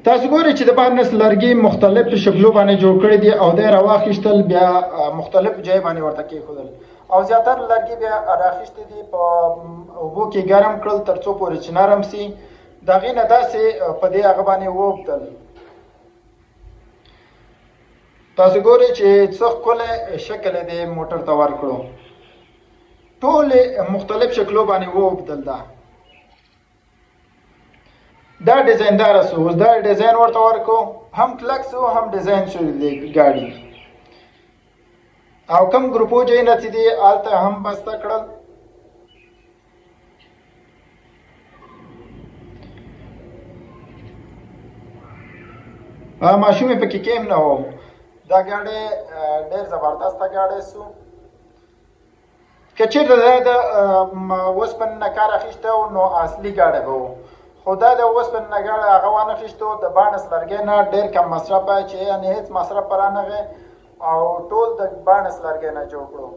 تاسو ګورئ چې د بارنس لرګي مختلف شکلو باندې جوړ کړي دي او د راواخیستل بیا مختلف ځای باندې ورته کېښودل او زیاتره لرګي بیا راخیستې دي په اوبو کې ګرم کړل تر څو پورې چې نرم سي د هغې نه داسې په دې هغه باندې ووبدل. تاسو ګورئ چې څه ښکلی شکل یې د موټر ته ورکړو، ټولې مختلف شکلو باندې ووبدل. دا ډیزاین دار سو، اوس دا ډیزاین ورته ورکو، هم کلک سو هم ډیزاین شو دی ګاډي او کم ګروپو ځای نه چې دي هلته هم بسته کړل. ماشوم یې پکې کیم نه و. دا ګاډی ډېر زبردسته ګاډی سو. که چېرته دا د اوسپنې نه کار اخیستی و نو اصلي ګاډی به و، خو دا د اوسپنې نه ګاډی هغه وانخیستو. د بانس لرګی نه ډېر کم مصرفه چې یعنې هېڅ مصرف په رانغی او ټول د بانس لرګی نه جوړ کړو،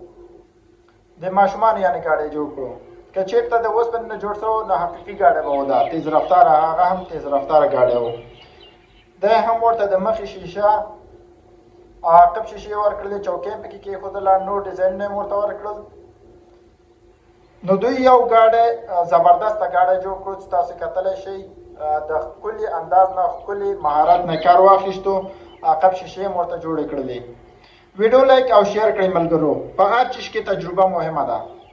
د ماشومانو یعنې ګاډی جوړ کړو. که چېرته د اوسپنې نه جوړ شوی نو حقیقي ګاډی به و. دا تیز رفتاره، هغه هم تیز رفتاره ګاډی و. دا هم ورته د مخې شیشه عقب شیشې ورکړلې، چوکۍ هم پکې کېښودله، نور ډیزاینونه یې ورته ورکړل. نو دوی یو ګاډی زبردسته ګاډی جوړ کړو چې تاسو کتلی شئ. د ښکلي انداز نه ښکلي مهارت نه کار واخیستو، عقب شیشې هم ورته جوړې کړلې. ویډیو لایک او شیر کړئ ملګرو. په هر چیز کې تجربه مهمه ده.